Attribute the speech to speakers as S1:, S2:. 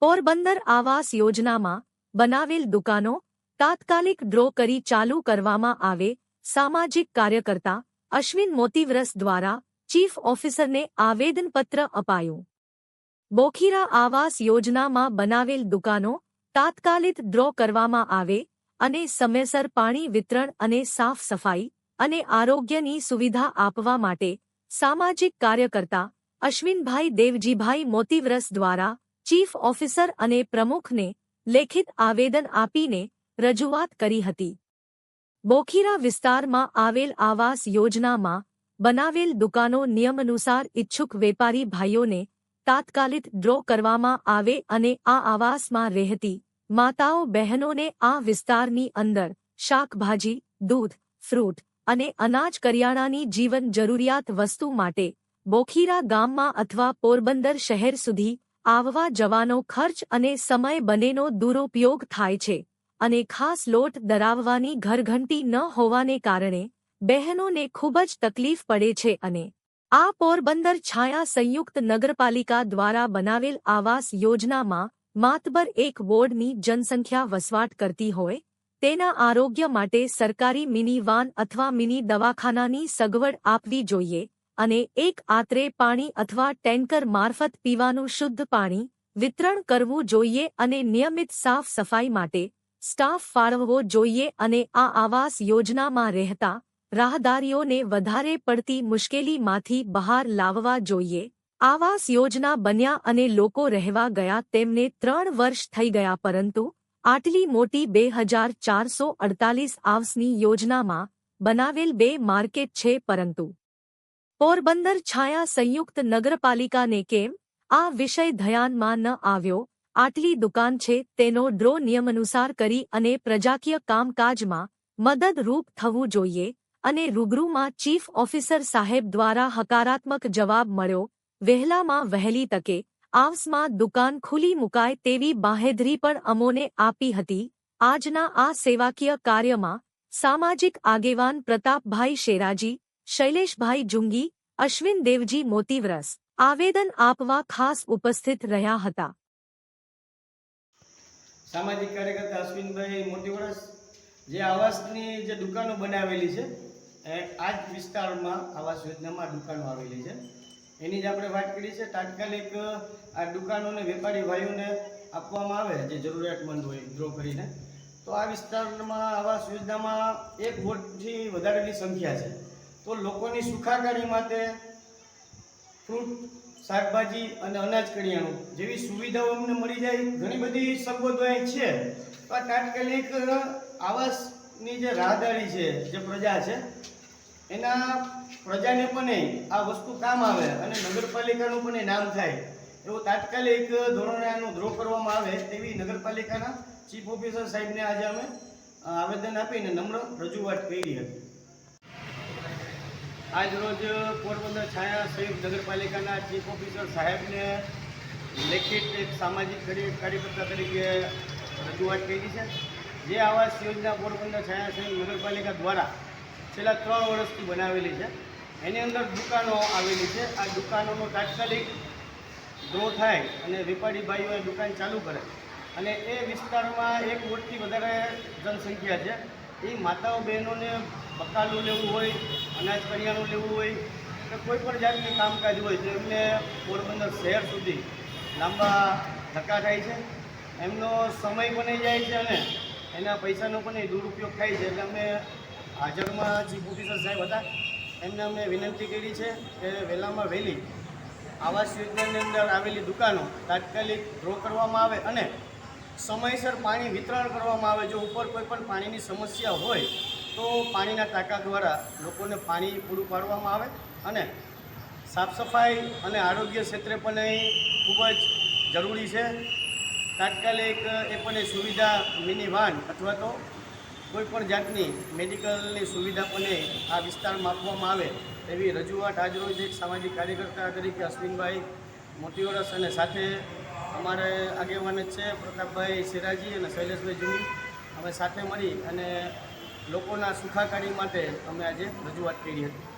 S1: પોરબંદર આવાસ યોજનામાં બનાવેલ દુકાનો તાત્કાલિક ડ્રો કરી ચાલુ કરવામાં આવે. સામાજિક કાર્યકર્તા અશ્વિન મોતીવ્રસ દ્વારા ચીફ ઓફિસરને આવેદનપત્ર અપાયું. બોખીરા આવાસ યોજનામાં બનાવેલ દુકાનો તાત્કાલિક ડ્રો કરવામાં આવે અને સમયસર પાણી વિતરણ અને સાફ સફાઈ અને આરોગ્યની સુવિધા આપવા માટે સામાજિક કાર્યકર્તા અશ્વિનભાઈ દેવજીભાઈ મોતીવ્રસ દ્વારા ચીફ ઓફિસર અને પ્રમુખને લેખિત આવેદન આપીને રજૂઆત કરી હતી. બોખીરા વિસ્તારમાં આવેલ આવાસ યોજનામાં બનાવેલ દુકાનો નિયમાનુસાર ઇચ્છુક વેપારી ભાઈઓને તાત્કાલિક ડ્રો કરવામાં આવે અને આ આવાસમાં રહેતી માતાઓ બહેનોને આ વિસ્તારની અંદર શાકભાજી, દૂધ, ફ્રૂટ અને અનાજ કરિયાણાની જીવન જરૂરિયાત વસ્તુ માટે બોખીરા ગામમાં અથવા પોરબંદર શહેર સુધી આવવા જવાનો ખર્ચ અને સમય બંનેનો દુરુપયોગ થાય છે અને ખાસ લોટ દરાવવાની ઘરઘંટી ન હોવાને કારણે બહેનોને ખૂબ જ તકલીફ પડે છે અને આ પોરબંદર છાયા સંયુક્ત નગરપાલિકા દ્વારા બનાવેલ આવાસ યોજનામાં માતબર એક વોર્ડની જનસંખ્યા વસવાટ કરતી હોય તેના આરોગ્ય માટે સરકારી મિની વાન અથવા મિની દવાખાનાની સગવડ આપવી જોઈએ અને એક આત્રે પાણી અથવા ટેન્કર મારફત પીવાનું શુદ્ધ પાણી વિતરણ કરવું જોઈએ અને નિયમિત સાફ સફાઈ માટે સ્ટાફ ફાળવવો જોઈએ અને આ આવાસ યોજનામાં રહેતા રાહદારીઓને વધારે પડતી મુશ્કેલીમાંથી બહાર લાવવા જોઈએ. આવાસ યોજના બન્યા અને લોકો રહેવા ગયા તેમને 3 વર્ષ થઈ ગયા પરંતુ આટલી મોટી 2448 આવાસની યોજનામાં બનાવેલ 2 માર્કેટ છે પરંતુ પોરબંદર છાયા સંયુક્ત નગરપાલિકાને કેમ આ વિષય ધ્યાનમાં ન આવ્યો. આટલી દુકાન છે તેનો ડ્રો નિયમાનુસાર કરી અને પ્રજાકીય કામકાજમાં મદદરૂપ થવું જોઈએ અને રૂબરૂમાં ચીફ ઓફિસર સાહેબ દ્વારા હકારાત્મક જવાબ મળ્યો. વહેલામાં વહેલી તકે આવાસમાં દુકાન ખુલ્લી મુકાય તેવી બાંહેધરી પણ અમોને આપી હતી. આજના આ સેવાકીય કાર્યમાં સામાજિક આગેવાન પ્રતાપભાઈ શેરાજી, શૈલેષભાઈ જુંગી, અશ્વિન દેવજી મોતીવ્રસ આવેદન આપવા ખાસ ઉપસ્થિત રહ્યા હતા.
S2: સામાજિક કાર્યકર્તા અશ્વિનભાઈ મોતીવ્રસ જે આવાસની જે દુકાનો બનાવેલી છે આ જ વિસ્તારમાં આવાસ યોજનામાં દુકાનો આવેલી છે એની જ આપણે વાત કરી છે. તાત્કાલિક આ દુકાનોને વેપારી ભાઈઓને આપવામાં આવે જે જરૂરિયાતમંદ હોય ડ્રો કરીને. તો આ વિસ્તારમાં આવાસ યોજનામાં 1 વોટથી વધારેની સંખ્યા છે તો લોકોની સુખાકારી માટે ફ્રૂટ, શાકભાજી અને અનાજ કરિયાણું જેવી સુવિધાઓ અમને મળી જાય. ઘણી બધી સગવડો અહીં છે. તો આ તાત્કાલિક આવાસની જે રાહદારી છે જે પ્રજા છે એના પ્રજાને પણ આ વસ્તુ કામ આવે અને નગરપાલિકાનું પણ નામ થાય એવું તાત્કાલિક ધોરણે આનું ડ્રો કરવામાં આવે તેવી નગરપાલિકાના ચીફ ઓફિસર સાહેબને આજે અમે આવેદન આપીને નમ્ર રજૂઆત કરી હતી. આજ રોજ પોરબંદર છાયા સંયુક્ત નગરપાલિકાના ચીફ ઓફિસર સાહેબને લેખિત એક સામાજિક કાર્યકર્તા તરીકે રજૂઆત કરી છે. જે આવાસ યોજના પોરબંદર છાયા સંયુક્ત નગરપાલિકા દ્વારા છેલ્લા 3 વર્ષથી બનાવેલી છે એની અંદર દુકાનો આવેલી છે. આ દુકાનોનો તાત્કાલિક ડ્રો થાય અને વેપારી ભાઈઓ દુકાન ચાલુ કરે અને એ વિસ્તારમાં 1 વોટથી વધારે જનસંખ્યા છે. એ માતાઓ બહેનોને બકાલું લેવું હોય, અનાજ કરિયાણું લેવું હોય કે કોઈ પણ જાતનું કામકાજ હોય તો એમને પોરબંદર શહેર સુધી લાંબા ધક્કા થાય છે. એમનો સમય પણ જાય છે અને એના પૈસાનો પણ દુરુપયોગ થાય છે. એટલે અમે હાજરમાં ચીફ ઓફિસર સાહેબ હતા એમને અમે વિનંતી કરી છે કે વહેલામાં વહેલી આવાસ યોજનાની અંદર આવેલી દુકાનો તાત્કાલિક ડ્રો કરવામાં આવે અને સમયસર પાણી વિતરણ કરવામાં આવે. જો ઉપર કોઈ પણ પાણીની સમસ્યા હોય તો પાણીના ટાંકા દ્વારા લોકોને પાણી પૂરું પાડવામાં આવે અને સાફ સફાઈ અને આરોગ્ય ક્ષેત્રે પણ અહીં ખૂબ જ જરૂરી છે. તાત્કાલિક એ પણ સુવિધા મિની વાન અથવા તો કોઈ પણ જાતની મેડિકલની સુવિધા પણ આ વિસ્તારમાં આપવામાં આવે એવી રજૂઆત આજરોજ એક સામાજિક કાર્યકર્તા તરીકે અશ્વિનભાઈ મોતીવ્રસ અને સાથે અમારે આગેવાન જ છે પ્રતાપભાઈ શેરાજી અને શૈલેષભાઈ જુંગી અમે સાથે મળી અને લોકોના સુખાકારી માટે અમે આજે રજૂઆત કરી હતી.